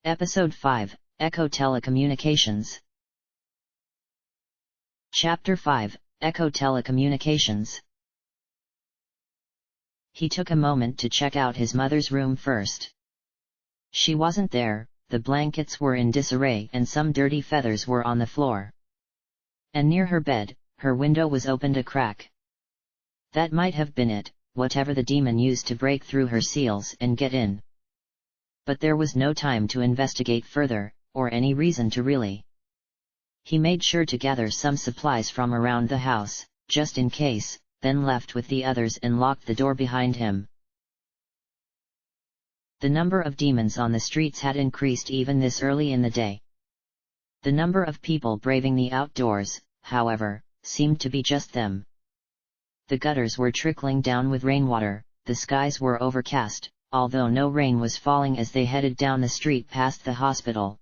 Episode 5, Echo Telecommunications. Chapter 5, Echo Telecommunications. He took a moment to check out his mother's room first. She wasn't there, the blankets were in disarray and some dirty feathers were on the floor. And near her bed, her window was opened a crack. That might have been it, whatever the demon used to break through her seals and get in. But there was no time to investigate further, or any reason to really. He made sure to gather some supplies from around the house, just in case, then left with the others and locked the door behind him. The number of demons on the streets had increased even this early in the day. The number of people braving the outdoors, however, seemed to be just them. The gutters were trickling down with rainwater, the skies were overcast, although no rain was falling as they headed down the street past the hospital.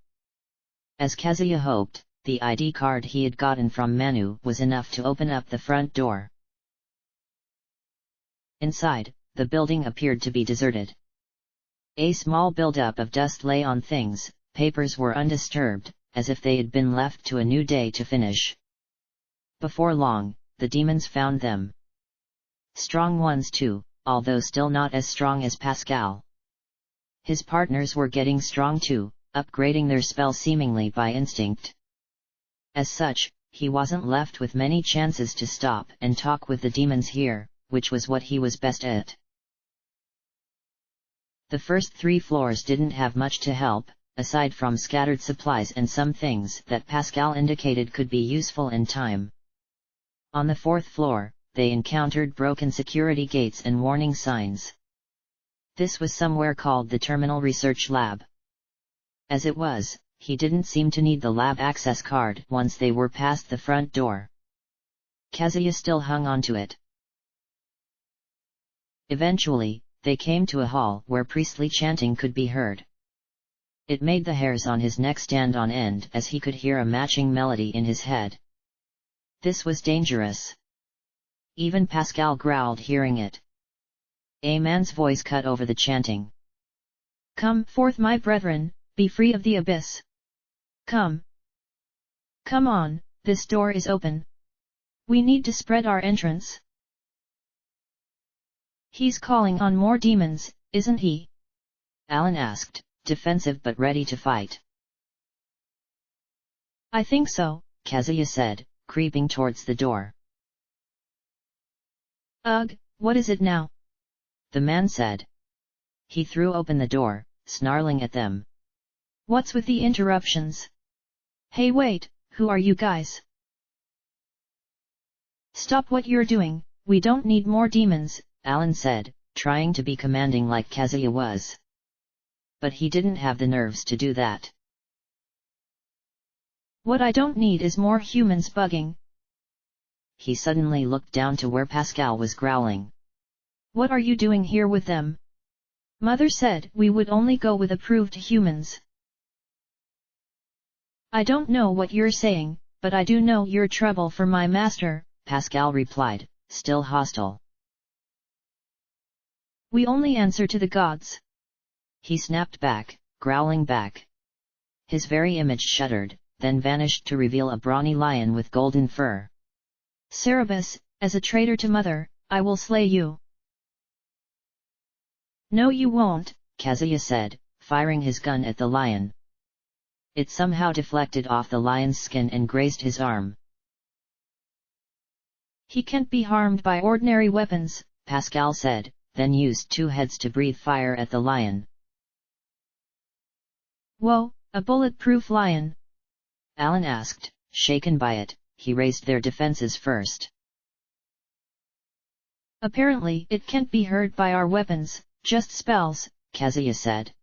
As Kazuya hoped, the ID card he had gotten from Manu was enough to open up the front door. Inside, the building appeared to be deserted. A small buildup of dust lay on things, papers were undisturbed, as if they had been left to a new day to finish. Before long, the demons found them. Strong ones too, although still not as strong as Pascal. His partners were getting strong too, upgrading their spells seemingly by instinct. As such, he wasn't left with many chances to stop and talk with the demons here, which was what he was best at. The first 3 floors didn't have much to help, aside from scattered supplies and some things that Pascal indicated could be useful in time. On the 4th floor, they encountered broken security gates and warning signs. This was somewhere called the Terminal Research Lab. As it was, he didn't seem to need the lab access card once they were past the front door. Kazuya still hung onto it. Eventually, they came to a hall where priestly chanting could be heard. It made the hairs on his neck stand on end as he could hear a matching melody in his head. This was dangerous. Even Pascal growled hearing it. A man's voice cut over the chanting. "Come forth, my brethren, be free of the abyss. Come. Come on, this door is open. We need to spread our entrance." "He's calling on more demons, isn't he?" Alan asked, defensive but ready to fight. "I think so," Kazuya said, creeping towards the door. "Ugh, what is it now?" the man said. He threw open the door, snarling at them. "What's with the interruptions? Hey wait, who are you guys? Stop what you're doing, we don't need more demons," Alan said, trying to be commanding like Kazuya was. But he didn't have the nerves to do that. "What I don't need is more humans bugging." He suddenly looked down to where Pascal was growling. "What are you doing here with them? Mother said we would only go with approved humans." "I don't know what you're saying, but I do know you're trouble for my master," Pascal replied, still hostile. "We only answer to the gods." He snapped back, growling back. His very image shuddered, then vanished to reveal a brawny lion with golden fur. "Cerebus, as a traitor to Mother, I will slay you." "No you won't," Kazuya said, firing his gun at the lion. It somehow deflected off the lion's skin and grazed his arm. "He can't be harmed by ordinary weapons," Pascal said, then used 2 heads to breathe fire at the lion. "Whoa, a bulletproof lion?" Alan asked, shaken by it. He raised their defenses first. "Apparently it can't be hurt by our weapons, just spells," Kazuya said.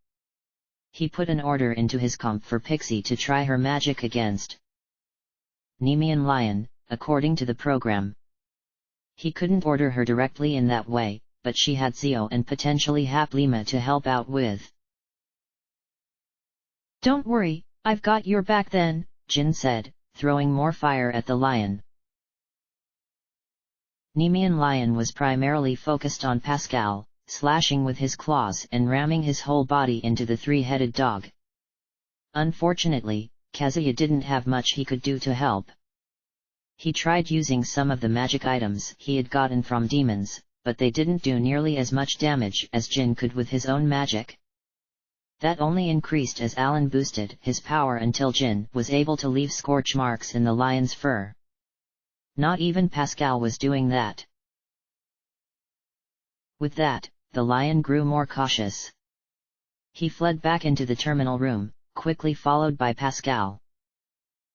He put an order into his comp for Pixie to try her magic against Nemean Lion, according to the program. He couldn't order her directly in that way, but she had Zio and potentially Haplima to help out with. "Don't worry, I've got your back then," Jin said, throwing more fire at the lion. Nemean Lion was primarily focused on Pascal, slashing with his claws and ramming his whole body into the 3-headed dog. Unfortunately, Kazuya didn't have much he could do to help. He tried using some of the magic items he had gotten from demons, but they didn't do nearly as much damage as Jin could with his own magic. That only increased as Alan boosted his power until Jin was able to leave scorch marks in the lion's fur. Not even Pascal was doing that. With that, the lion grew more cautious. He fled back into the terminal room, quickly followed by Pascal.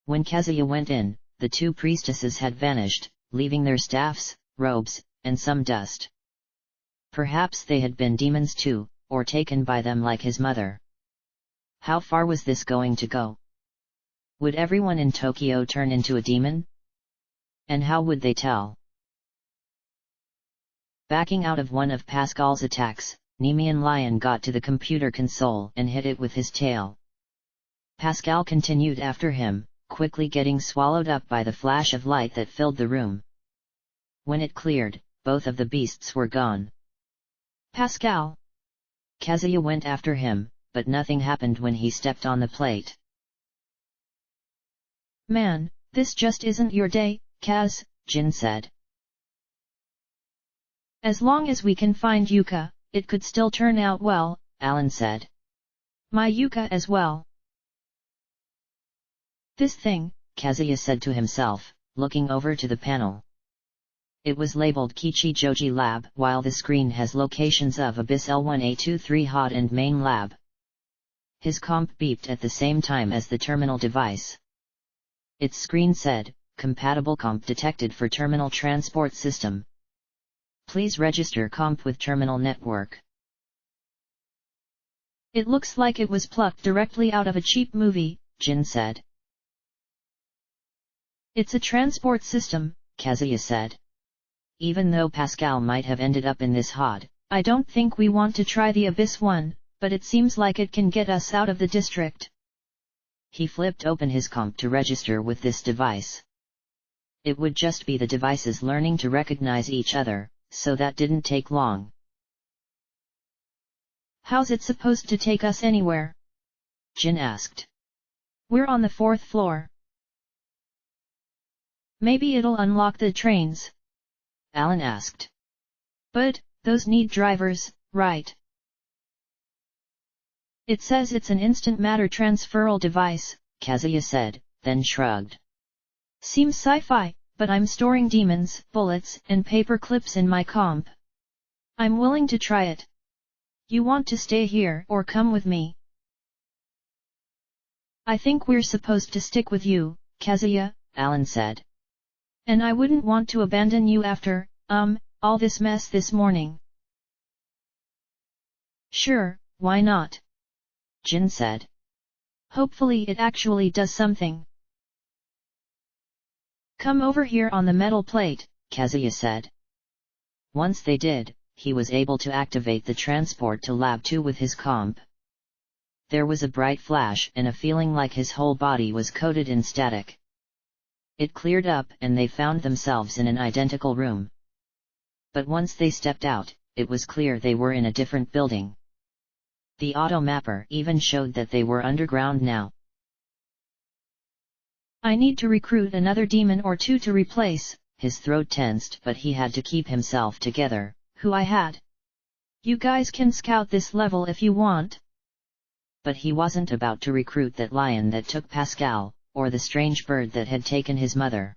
When Kazuya went in, the two priestesses had vanished, leaving their staffs, robes, and some dust. Perhaps they had been demons too, or taken by them like his mother. How far was this going to go? Would everyone in Tokyo turn into a demon? And how would they tell? Backing out of one of Pascal's attacks, Nemean Lion got to the computer console and hit it with his tail. Pascal continued after him, quickly getting swallowed up by the flash of light that filled the room. When it cleared, both of the beasts were gone. Pascal! Kazuya went after him, but nothing happened when he stepped on the plate. Man, this just isn't your day, Kaz, Jin said. As long as we can find Yuka, it could still turn out well, Alan said. My Yuka as well. This thing, Kazuya said to himself, looking over to the panel. It was labeled Kichi Joji Lab, while the screen has locations of Abyss L1A23 Hod and Main Lab. His comp beeped at the same time as the terminal device. Its screen said, compatible comp detected for terminal transport system. Please register comp with terminal network. It looks like it was plucked directly out of a cheap movie, Jin said. It's a transport system, Kazuya said. Even though Pascal might have ended up in this Hod, I don't think we want to try the Abyss one, but it seems like it can get us out of the district. He flipped open his comp to register with this device. It would just be the devices learning to recognize each other, so that didn't take long. How's it supposed to take us anywhere? Jin asked. We're on the 4th floor. Maybe it'll unlock the trains? Alan asked. But, those need drivers, right? It says it's an instant matter transferal device, Kazuya said, then shrugged. Seems sci-fi, but I'm storing demons, bullets, and paper clips in my comp. I'm willing to try it. You want to stay here or come with me? I think we're supposed to stick with you, Kazuya, Alan said. And I wouldn't want to abandon you after, all this mess this morning. Sure, why not? Jin said. Hopefully it actually does something. Come over here on the metal plate, Kazuya said. Once they did, he was able to activate the transport to Lab 2 with his comp. There was a bright flash and a feeling like his whole body was coated in static. It cleared up and they found themselves in an identical room. But once they stepped out, it was clear they were in a different building. The auto mapper even showed that they were underground now. I need to recruit another demon or two to replace, his throat tensed but he had to keep himself together, who I had. You guys can scout this level if you want. But he wasn't about to recruit that lion that took Pascal, or the strange bird that had taken his mother.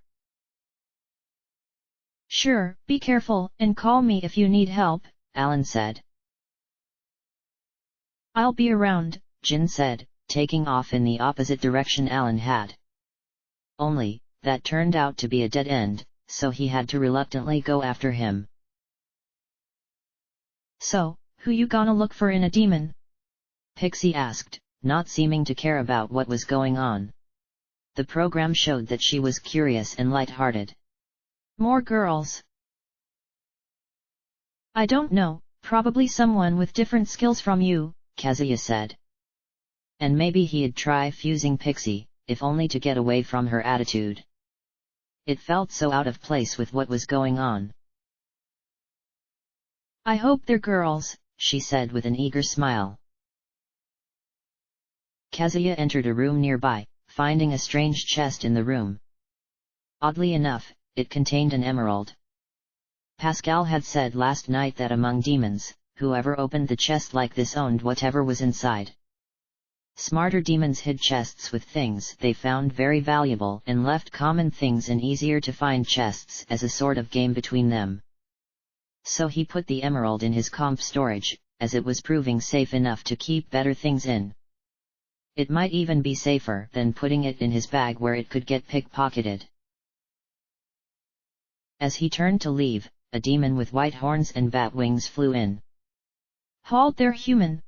Sure, be careful and call me if you need help, Alan said. I'll be around, Jin said, taking off in the opposite direction Alan had. Only, that turned out to be a dead end, so he had to reluctantly go after him. So, who you gonna look for in a demon? Pixie asked, not seeming to care about what was going on. The program showed that she was curious and light-hearted. More girls. I don't know, probably someone with different skills from you, Kazuya said. And maybe he'd try fusing Pixie, if only to get away from her attitude. It felt so out of place with what was going on. I hope they're girls, she said with an eager smile. Kazuya entered a room nearby, finding a strange chest in the room. Oddly enough, it contained an emerald. Pascal had said last night that among demons, whoever opened the chest like this owned whatever was inside. Smarter demons hid chests with things they found very valuable and left common things in easier to find chests as a sort of game between them. So he put the emerald in his comp storage, as it was proving safe enough to keep better things in. It might even be safer than putting it in his bag where it could get pickpocketed. As he turned to leave, a demon with white horns and bat wings flew in. "Halt there, human!"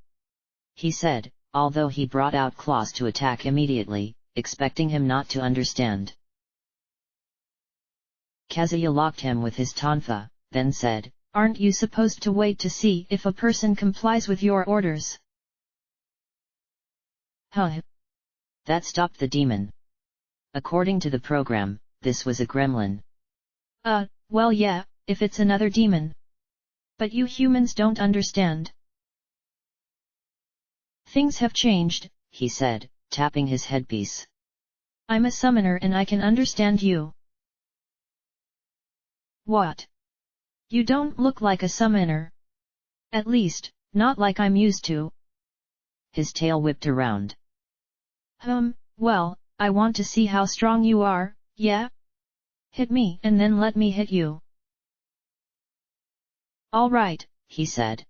he said, although he brought out claws to attack immediately, expecting him not to understand. Kazuya locked him with his tonfa, then said, "Aren't you supposed to wait to see if a person complies with your orders?" Huh. That stopped the demon. According to the program, this was a gremlin. Well yeah, if it's another demon. But you humans don't understand. Things have changed, he said, tapping his headpiece. I'm a summoner and I can understand you. What? You don't look like a summoner. At least, not like I'm used to. His tail whipped around. Well, I want to see how strong you are, yeah? Hit me and then let me hit you. All right, he said.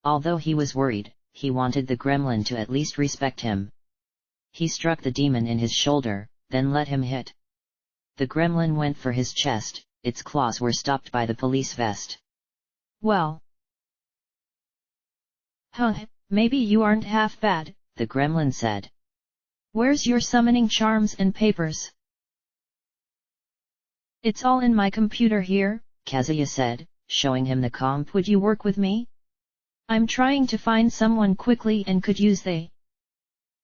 Although he was worried, he wanted the gremlin to at least respect him. He struck the demon in his shoulder, then let him hit. The gremlin went for his chest, its claws were stopped by the police vest. Well. Maybe you aren't half bad, the gremlin said. Where's your summoning charms and papers? It's all in my computer here, Kazuya said, showing him the comp. Would you work with me? I'm trying to find someone quickly and could use the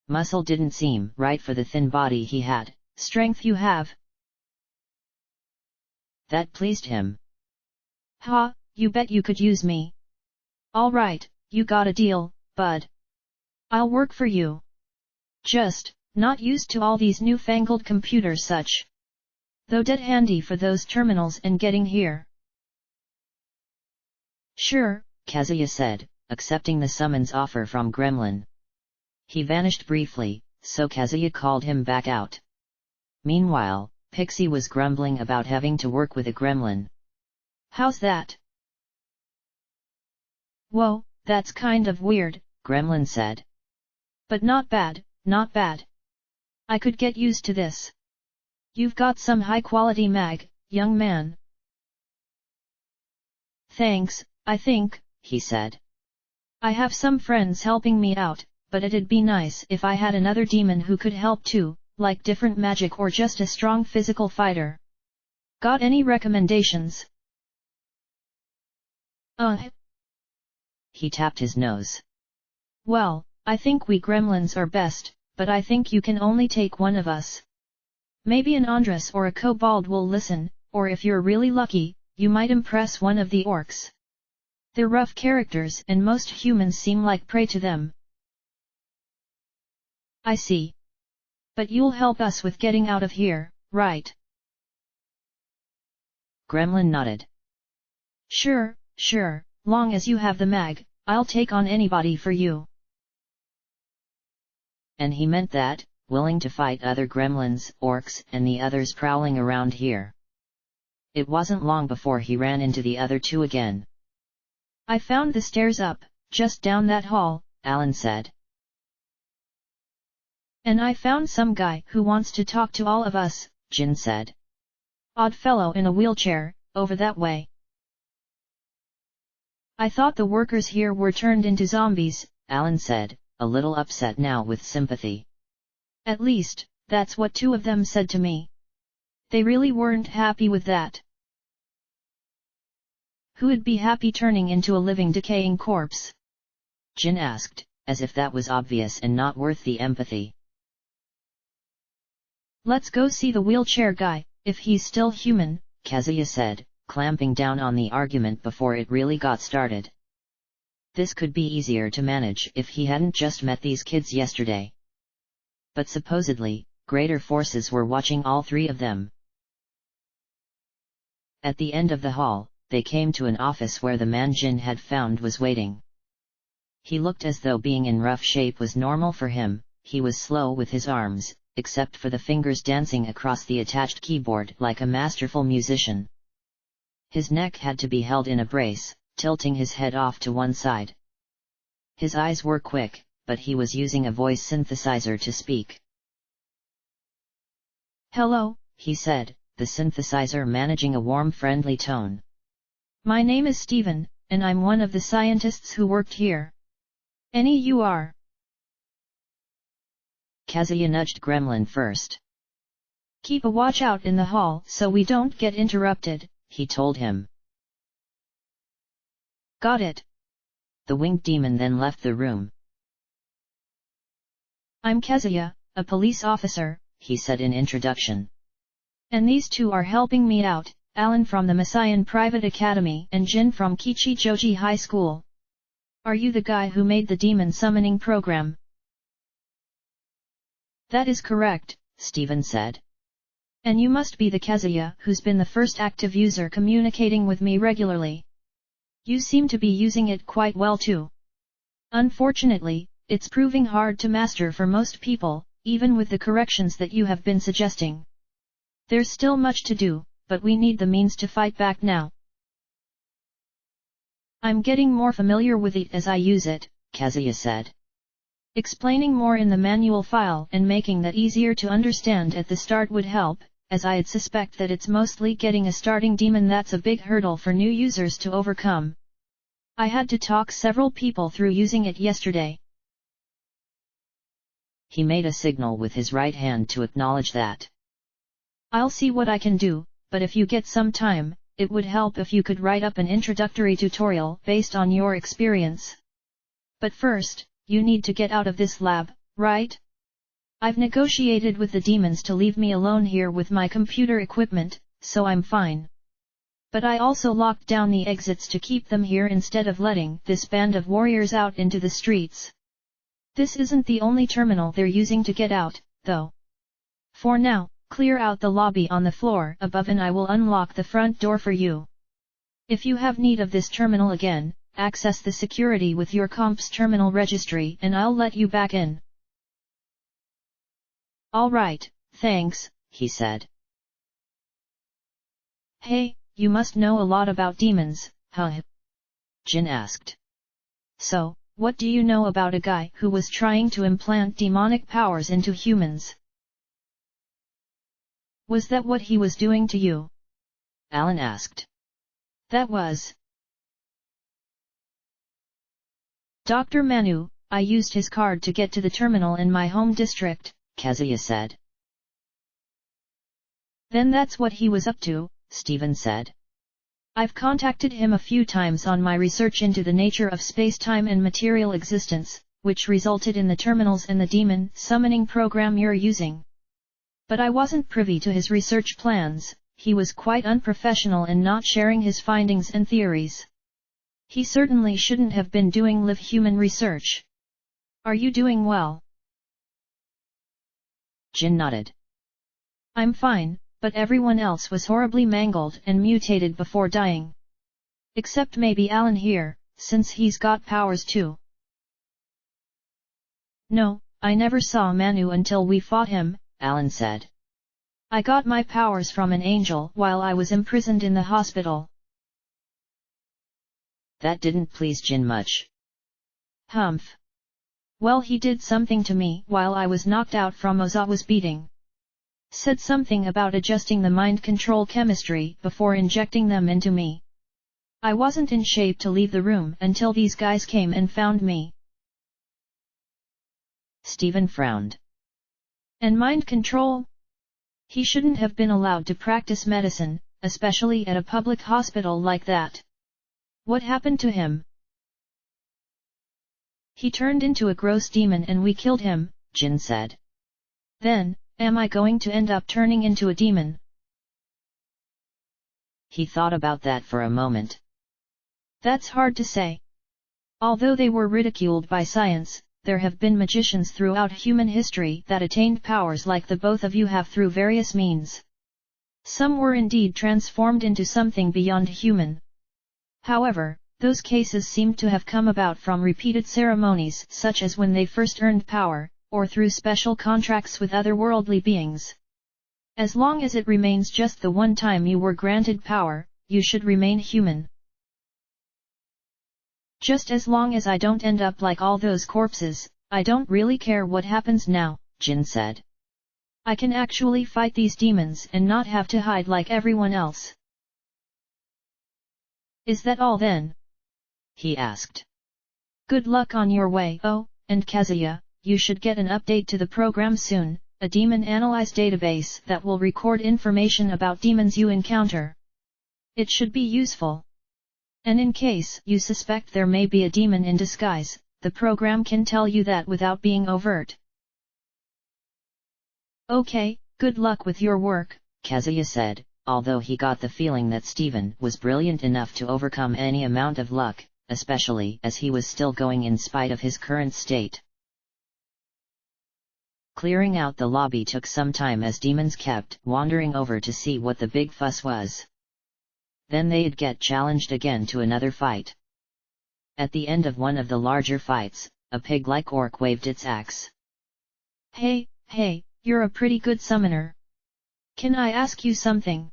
muscle didn't seem right for the thin body he had. Strength you have. That pleased him. Ha, you bet you could use me. All right, you got a deal, bud. I'll work for you. Just, not used to all these newfangled computers such. Though dead handy for those terminals and getting here. Sure, Kazuya said, accepting the summons offer from Gremlin. He vanished briefly, so Kazuya called him back out. Meanwhile, Pixie was grumbling about having to work with a gremlin. How's that? Whoa, that's kind of weird, Gremlin said. But not bad, not bad. I could get used to this. You've got some high-quality mag, young man. Thanks, I think, he said. I have some friends helping me out, but it'd be nice if I had another demon who could help too, like different magic or just a strong physical fighter. Got any recommendations? He tapped his nose. Well, I think we gremlins are best, but I think you can only take one of us. Maybe an Andres or a kobold will listen, or if you're really lucky, you might impress one of the orcs. They're rough characters and most humans seem like prey to them. I see. But you'll help us with getting out of here, right? Gremlin nodded. Sure, long as you have the mag, I'll take on anybody for you. And he meant that, willing to fight other gremlins, orcs, and the others prowling around here. It wasn't long before he ran into the other two again. I found the stairs up, just down that hall, Alan said. And I found some guy who wants to talk to all of us, Jin said. Odd fellow in a wheelchair, over that way. I thought the workers here were turned into zombies, Alan said, a little upset now with sympathy. At least, that's what two of them said to me. They really weren't happy with that. Who'd be happy turning into a living decaying corpse? Jin asked, as if that was obvious and not worth the empathy. Let's go see the wheelchair guy, if he's still human, Kazuya said, clamping down on the argument before it really got started. This could be easier to manage if he hadn't just met these kids yesterday. but supposedly, greater forces were watching all three of them. At the end of the hall, they came to an office where the man Jin had found was waiting. He looked as though being in rough shape was normal for him. He was slow with his arms, except for the fingers dancing across the attached keyboard like a masterful musician. His neck had to be held in a brace, tilting his head off to one side. His eyes were quick, but he was using a voice synthesizer to speak. "Hello," he said, the synthesizer managing a warm, friendly tone. "My name is Steven, and I'm one of the scientists who worked here. Any you are?" Kazuya nudged Gremlin first. "Keep a watch out in the hall so we don't get interrupted," he told him. "Got it." The winged demon then left the room. "I'm Kazuya, a police officer," he said in introduction. "And these two are helping me out, Alan from the Messian Private Academy and Jin from Kichijoji High School. Are you the guy who made the demon summoning program?" "That is correct," Steven said. "And you must be the Kazuya who's been the first active user communicating with me regularly. You seem to be using it quite well too. Unfortunately, it's proving hard to master for most people, even with the corrections that you have been suggesting. There's still much to do, but we need the means to fight back now." "I'm getting more familiar with it as I use it," Kazuya said. "Explaining more in the manual file and making that easier to understand at the start would help, as I'd suspect that it's mostly getting a starting demon that's a big hurdle for new users to overcome. I had to talk several people through using it yesterday." He made a signal with his right hand to acknowledge that. "I'll see what I can do, but if you get some time, it would help if you could write up an introductory tutorial based on your experience. But first, you need to get out of this lab, right? I've negotiated with the demons to leave me alone here with my computer equipment, so I'm fine. But I also locked down the exits to keep them here instead of letting this band of warriors out into the streets. This isn't the only terminal they're using to get out, though. For now, clear out the lobby on the floor above and I will unlock the front door for you. If you have need of this terminal again, access the security with your comp's terminal registry and I'll let you back in." "All right, thanks," he said. "Hey, you must know a lot about demons, huh?" Jin asked. "So, what do you know about a guy who was trying to implant demonic powers into humans? Was that what he was doing to you?" Alan asked. "That was Dr. Manu. I used his card to get to the terminal in my home district," Kazuya said. "Then that's what he was up to," Steven said. "I've contacted him a few times on my research into the nature of space-time and material existence, which resulted in the terminals and the demon summoning program you're using. But I wasn't privy to his research plans. He was quite unprofessional in not sharing his findings and theories. He certainly shouldn't have been doing live human research. Are you doing well?" Jin nodded. "I'm fine, but everyone else was horribly mangled and mutated before dying. Except maybe Alan here, since he's got powers too." "No, I never saw Manu until we fought him," Alan said. "I got my powers from an angel while I was imprisoned in the hospital." That didn't please Jin much. "Humph. Well, he did something to me while I was knocked out from Ozawa's beating. Said something about adjusting the mind control chemistry before injecting them into me. I wasn't in shape to leave the room until these guys came and found me." Steven frowned. "And mind control? He shouldn't have been allowed to practice medicine, especially at a public hospital like that. What happened to him?" "He turned into a gross demon and we killed him," Jin said. "Then, am I going to end up turning into a demon?" He thought about that for a moment. "That's hard to say. Although they were ridiculed by science, there have been magicians throughout human history that attained powers like the both of you have through various means. Some were indeed transformed into something beyond human. However, those cases seem to have come about from repeated ceremonies such as when they first earned power, or through special contracts with otherworldly beings. As long as it remains just the one time you were granted power, you should remain human. Just as long as I don't end up like all those corpses, I don't really care what happens now, Jin said. I can actually fight these demons and not have to hide like everyone else. Is that all then? He asked. Good luck on your way. Oh, and Kazuya, you should get an update to the program soon, a demon analyze database that will record information about demons you encounter. It should be useful. And in case you suspect there may be a demon in disguise, the program can tell you that without being overt. Okay, good luck with your work, Kazuya said, although he got the feeling that Steven was brilliant enough to overcome any amount of luck, especially as he was still going in spite of his current state. Clearing out the lobby took some time as demons kept wandering over to see what the big fuss was. Then they'd get challenged again to another fight. At the end of one of the larger fights, a pig-like orc waved its axe. Hey, you're a pretty good summoner. Can I ask you something?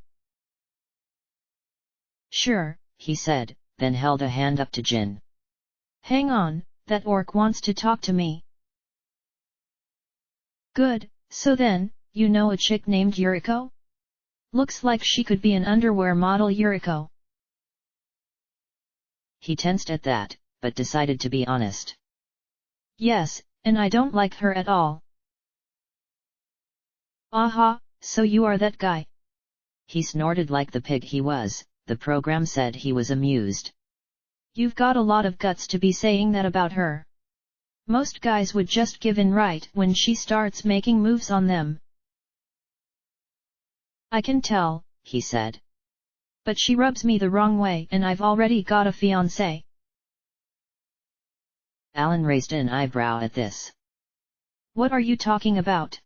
Sure, he said, then held a hand up to Jin. Hang on, that orc wants to talk to me. Good, so then, you know a chick named Yuriko? Looks like she could be an underwear model. Yuriko. He tensed at that, but decided to be honest. Yes, and I don't like her at all. Aha, so you are that guy. He snorted like the pig he was. The program said he was amused. You've got a lot of guts to be saying that about her. Most guys would just give in right when she starts making moves on them. I can tell, he said. But she rubs me the wrong way and I've already got a fiancé. Alan raised an eyebrow at this. What are you talking about?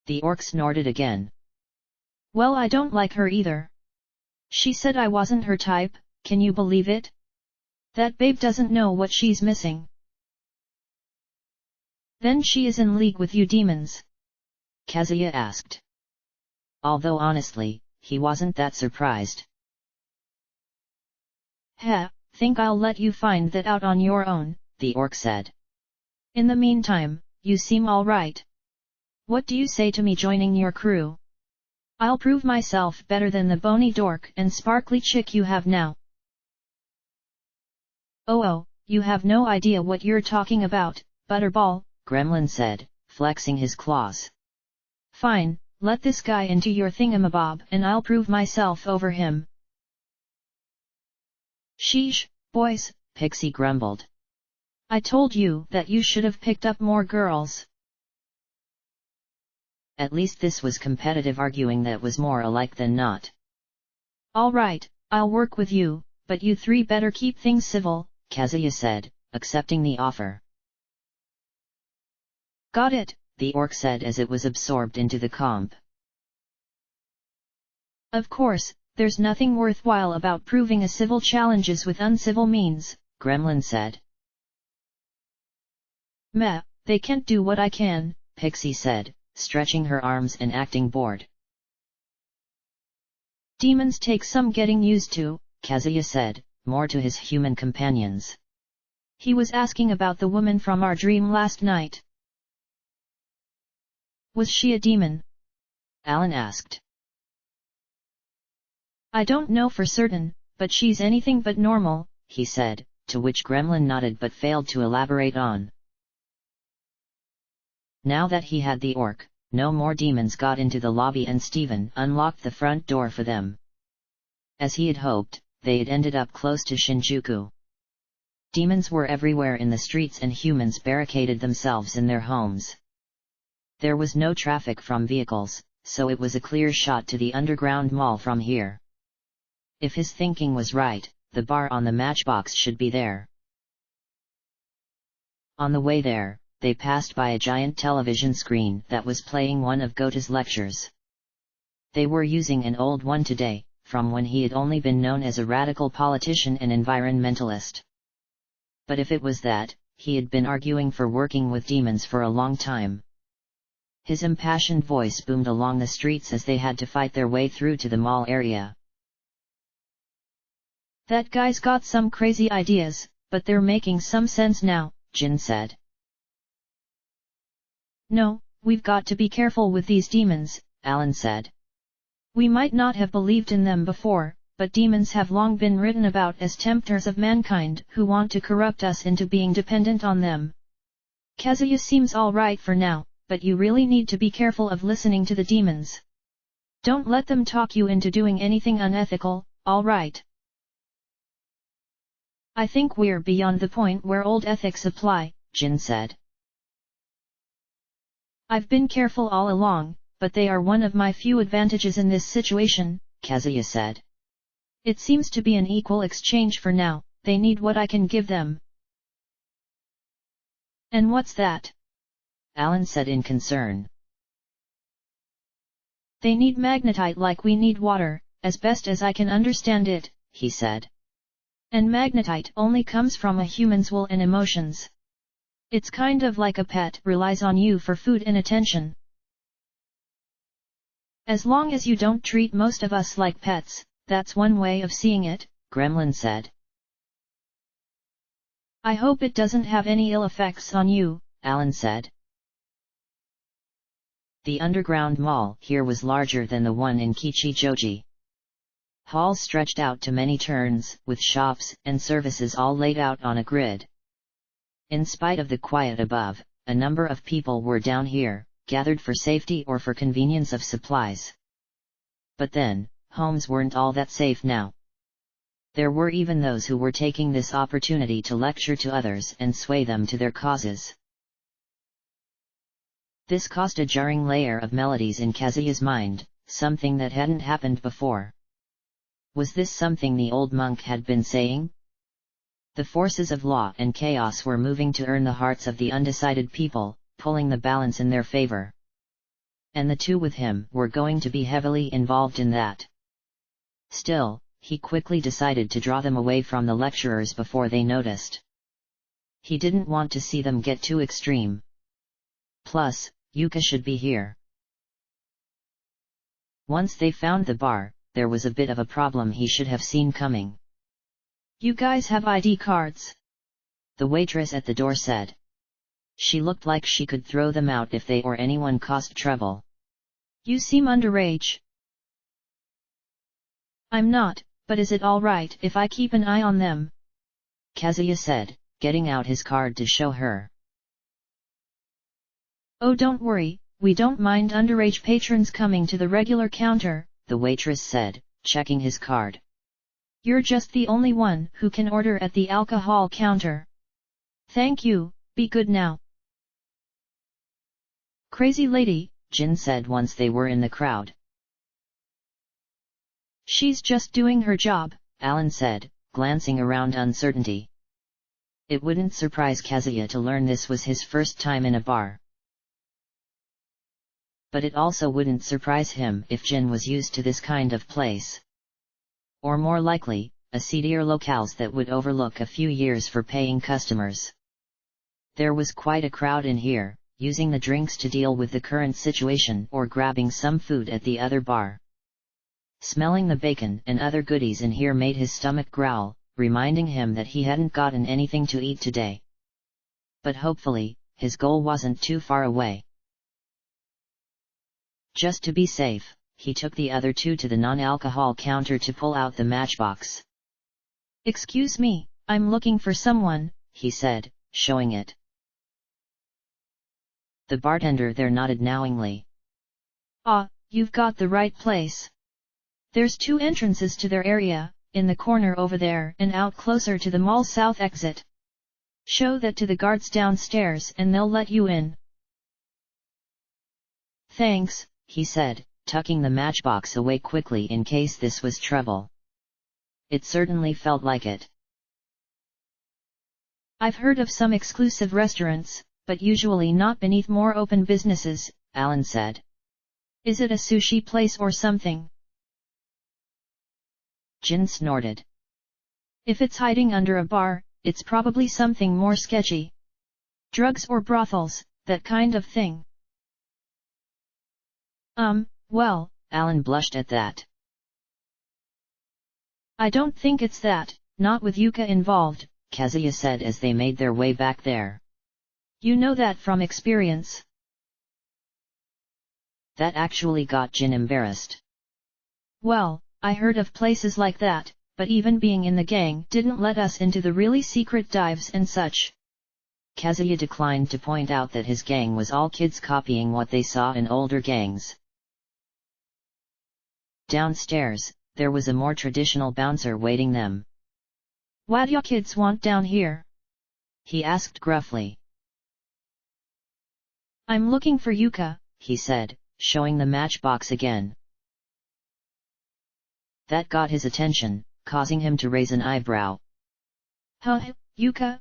The orc snorted again. Well, I don't like her either. She said I wasn't her type, can you believe it? That babe doesn't know what she's missing. Then she is in league with you demons? Kazuya asked. Although honestly, he wasn't that surprised. Heh, think I'll let you find that out on your own, the orc said. In the meantime, you seem all right. What do you say to me joining your crew? I'll prove myself better than the bony dork and sparkly chick you have now. Oh, you have no idea what you're talking about, Butterball, Gremlin said, flexing his claws. Fine, let this guy into your thingamabob and I'll prove myself over him. Sheesh, boys, Pixie grumbled. I told you that you should have picked up more girls. At least this was competitive arguing that was more alike than not. All right, I'll work with you, but you three better keep things civil, Kazuya said, accepting the offer. Got it, the orc said as it was absorbed into the comp. Of course, there's nothing worthwhile about proving a civil challenges with uncivil means, Gremlin said. Meh, they can't do what I can, Pixie said, stretching her arms and acting bored. Demons take some getting used to, Kazuya said, more to his human companions. He was asking about the woman from our dream last night. Was she a demon? Alan asked. I don't know for certain, but she's anything but normal, he said, to which Gremlin nodded but failed to elaborate on. Now that he had the orc, no more demons got into the lobby and Steven unlocked the front door for them. As he had hoped, they had ended up close to Shinjuku. Demons were everywhere in the streets and humans barricaded themselves in their homes. There was no traffic from vehicles, so it was a clear shot to the underground mall from here. If his thinking was right, the bar on the matchbox should be there. On the way there, they passed by a giant television screen that was playing one of Goethe's lectures. They were using an old one today, from when he had only been known as a radical politician and environmentalist. But if it was that, he had been arguing for working with demons for a long time. His impassioned voice boomed along the streets as they had to fight their way through to the mall area. That guy's got some crazy ideas, but they're making some sense now, Jin said. No, we've got to be careful with these demons, Alan said. We might not have believed in them before, but demons have long been written about as tempters of mankind who want to corrupt us into being dependent on them. Kazuya seems alright for now, but you really need to be careful of listening to the demons. Don't let them talk you into doing anything unethical, alright? I think we're beyond the point where old ethics apply, Jin said. I've been careful all along, but they are one of my few advantages in this situation, Kazuya said. It seems to be an equal exchange for now, they need what I can give them. And what's that? Alan said in concern. They need magnetite like we need water, as best as I can understand it, he said. And magnetite only comes from a human's will and emotions. It's kind of like a pet relies on you for food and attention. As long as you don't treat most of us like pets, that's one way of seeing it, Gremlin said. I hope it doesn't have any ill effects on you, Alan said. The underground mall here was larger than the one in Kichijoji. Halls stretched out to many turns, with shops and services all laid out on a grid. In spite of the quiet above, a number of people were down here, gathered for safety or for convenience of supplies. But then, homes weren't all that safe now. There were even those who were taking this opportunity to lecture to others and sway them to their causes. This caused a jarring layer of melodies in Kazuya's mind, something that hadn't happened before. Was this something the old monk had been saying? The forces of law and chaos were moving to earn the hearts of the undecided people, pulling the balance in their favor. And the two with him were going to be heavily involved in that. Still, he quickly decided to draw them away from the lecturers before they noticed. He didn't want to see them get too extreme. Plus, Yuka should be here. Once they found the bar, there was a bit of a problem he should have seen coming. You guys have ID cards? The waitress at the door said. She looked like she could throw them out if they or anyone caused trouble. You seem underage. I'm not, but is it alright if I keep an eye on them? Kazuya said, getting out his card to show her. Oh, don't worry, we don't mind underage patrons coming to the regular counter, the waitress said, checking his card. You're just the only one who can order at the alcohol counter. Thank you, be good now. Crazy lady, Jin said once they were in the crowd. She's just doing her job, Alan said, glancing around uncertainty. It wouldn't surprise Kazuya to learn this was his first time in a bar. But it also wouldn't surprise him if Jin was used to this kind of place. Or more likely, a seedier locales that would overlook a few years for paying customers. There was quite a crowd in here, using the drinks to deal with the current situation or grabbing some food at the other bar. Smelling the bacon and other goodies in here made his stomach growl, reminding him that he hadn't gotten anything to eat today. But hopefully, his goal wasn't too far away. Just to be safe, he took the other two to the non-alcohol counter to pull out the matchbox. Excuse me, I'm looking for someone, he said, showing it. The bartender there nodded knowingly. Ah, you've got the right place. There's 2 entrances to their area, in the corner over there and out closer to the mall south exit. Show that to the guards downstairs and they'll let you in. Thanks, he said, tucking the matchbox away quickly in case this was trouble. It certainly felt like it. I've heard of some exclusive restaurants, but usually not beneath more open businesses, Alan said. Is it a sushi place or something? Jin snorted. If it's hiding under a bar, it's probably something more sketchy. Drugs or brothels, that kind of thing. Well, Alan blushed at that. I don't think it's that, not with Yuka involved, Kazuya said as they made their way back there. You know that from experience. That actually got Jin embarrassed. Well, I heard of places like that, but even being in the gang didn't let us into the really secret dives and such. Kazuya declined to point out that his gang was all kids copying what they saw in older gangs. Downstairs, there was a more traditional bouncer waiting them. What ya kids want down here? He asked gruffly. I'm looking for Yuka, he said, showing the matchbox again. That got his attention, causing him to raise an eyebrow. Huh, Yuka?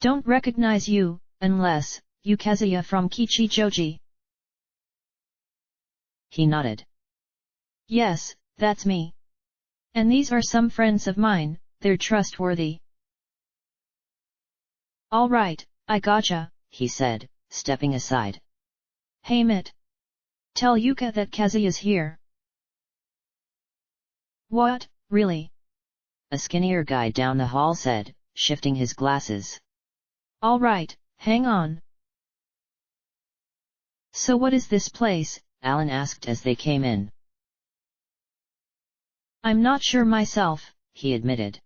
Don't recognize you, unless, you Kazuya from Kichijoji. He nodded. Yes, that's me. And these are some friends of mine, they're trustworthy. All right, I gotcha, he said, stepping aside. Hey Mit. Tell Yuka that Kazuya's here. What, really? A skinnier guy down the hall said, shifting his glasses. All right, hang on. So what is this place? Alan asked as they came in. I'm not sure myself, he admitted.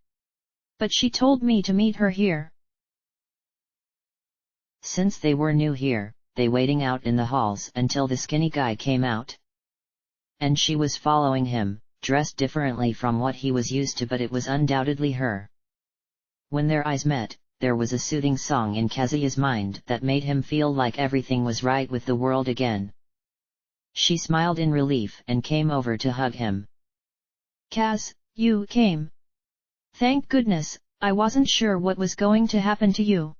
But she told me to meet her here. Since they were new here, they waiting out in the halls until the skinny guy came out. And she was following him, dressed differently from what he was used to, but it was undoubtedly her. When their eyes met, there was a soothing song in Kazuya's mind that made him feel like everything was right with the world again. She smiled in relief and came over to hug him. Kaz, you came. Thank goodness, I wasn't sure what was going to happen to you.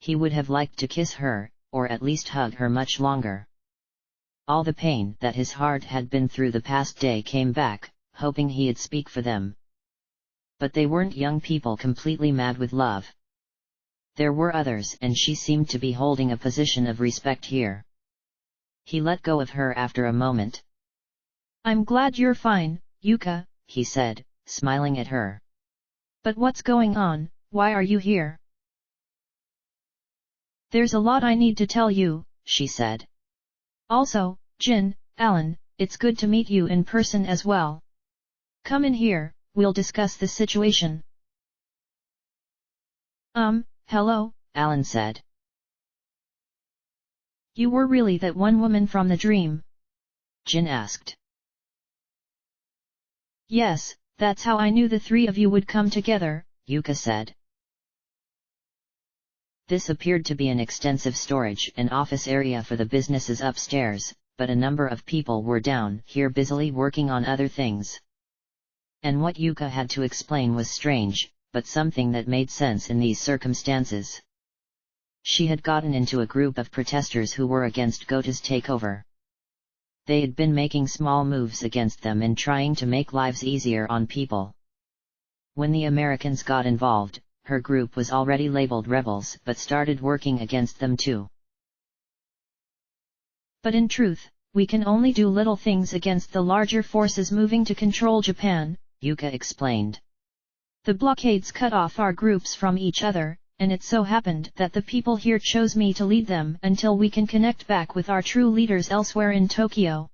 He would have liked to kiss her, or at least hug her much longer. All the pain that his heart had been through the past day came back, hoping he'd speak for them. But they weren't young people completely mad with love. There were others, and she seemed to be holding a position of respect here. He let go of her after a moment. I'm glad you're fine, Yuka, he said, smiling at her. But what's going on, why are you here? There's a lot I need to tell you, she said. Also, Jin, Alan, it's good to meet you in person as well. Come in here, we'll discuss the situation. Hello, Alan said. You were really that one woman from the dream? Jin asked. Yes, that's how I knew the three of you would come together, Yuka said. This appeared to be an extensive storage and office area for the businesses upstairs, but a number of people were down here busily working on other things. And what Yuka had to explain was strange, but something that made sense in these circumstances. She had gotten into a group of protesters who were against Gota's takeover. They had been making small moves against them and trying to make lives easier on people. When the Americans got involved, her group was already labeled rebels but started working against them too. But in truth, we can only do little things against the larger forces moving to control Japan, Yuka explained. The blockades cut off our groups from each other, and it so happened that the people here chose me to lead them until we can connect back with our true leaders elsewhere in Tokyo.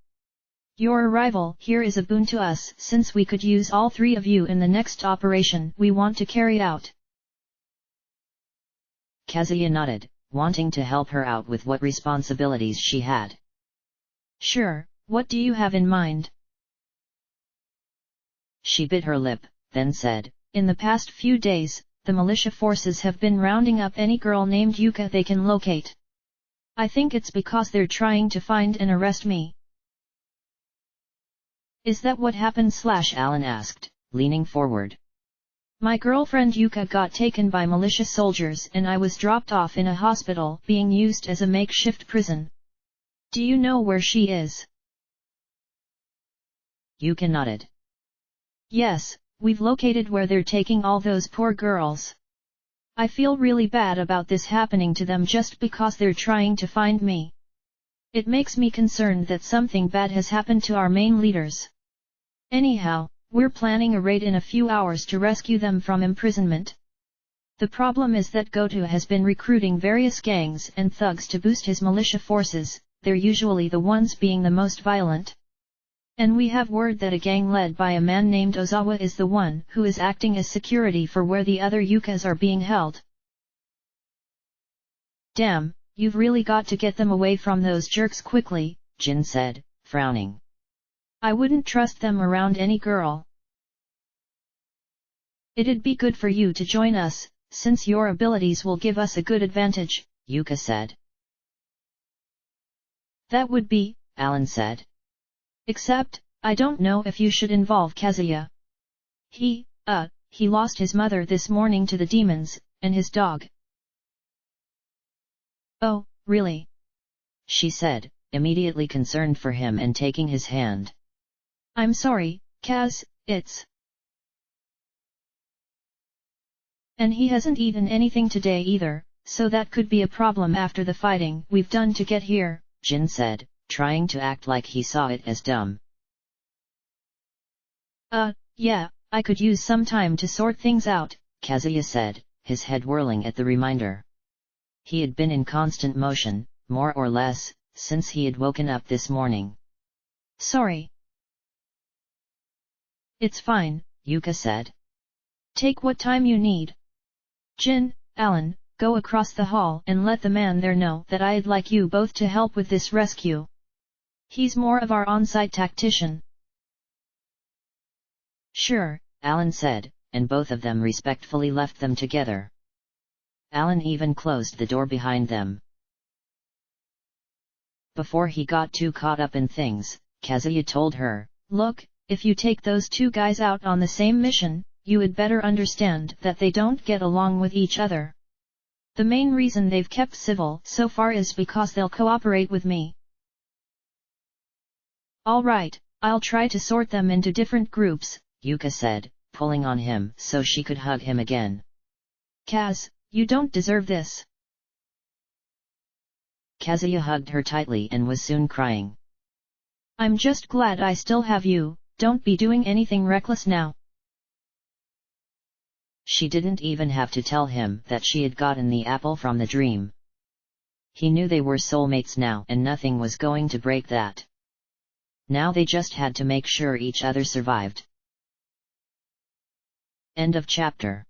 Your arrival here is a boon to us since we could use all three of you in the next operation we want to carry out. Kazuya nodded, wanting to help her out with what responsibilities she had. Sure, what do you have in mind? She bit her lip, then said, In the past few days, the militia forces have been rounding up any girl named Yuka they can locate. I think it's because they're trying to find and arrest me. Is that what happened? Alan asked, leaning forward. My girlfriend Yuka got taken by militia soldiers and I was dropped off in a hospital being used as a makeshift prison. Do you know where she is? Yuka nodded. Yes, we've located where they're taking all those poor girls. I feel really bad about this happening to them just because they're trying to find me. It makes me concerned that something bad has happened to our main leaders. Anyhow, we're planning a raid in a few hours to rescue them from imprisonment. The problem is that Goto has been recruiting various gangs and thugs to boost his militia forces, they're usually the ones being the most violent. And we have word that a gang led by a man named Ozawa is the one who is acting as security for where the other Yukas are being held. Damn, you've really got to get them away from those jerks quickly, Jin said, frowning. I wouldn't trust them around any girl. It'd be good for you to join us, since your abilities will give us a good advantage, Yuka said. That would be, Alan said. Except, I don't know if you should involve Kazuya. He lost his mother this morning to the demons, and his dog. Oh, really? She said, immediately concerned for him and taking his hand. I'm sorry, Kaz, it's... And he hasn't eaten anything today either, so that could be a problem after the fighting we've done to get here, Jin said, trying to act like he saw it as dumb. Yeah, I could use some time to sort things out, Kazuya said, his head whirling at the reminder. He had been in constant motion, more or less, since he had woken up this morning. Sorry. It's fine, Yuka said. Take what time you need. Jin, Alan, go across the hall and let the man there know that I'd like you both to help with this rescue. He's more of our on-site tactician. Sure, Alan said, and both of them respectfully left them together. Alan even closed the door behind them. Before he got too caught up in things, Kazuya told her, Look, if you take those two guys out on the same mission, you would better understand that they don't get along with each other. The main reason they've kept civil so far is because they'll cooperate with me. Alright, I'll try to sort them into different groups, Yuka said, pulling on him so she could hug him again. Kaz, you don't deserve this. Kazuya hugged her tightly and was soon crying. I'm just glad I still have you, don't be doing anything reckless now. She didn't even have to tell him that she had gotten the apple from the dream. He knew they were soulmates now and nothing was going to break that. Now they just had to make sure each other survived. End of chapter.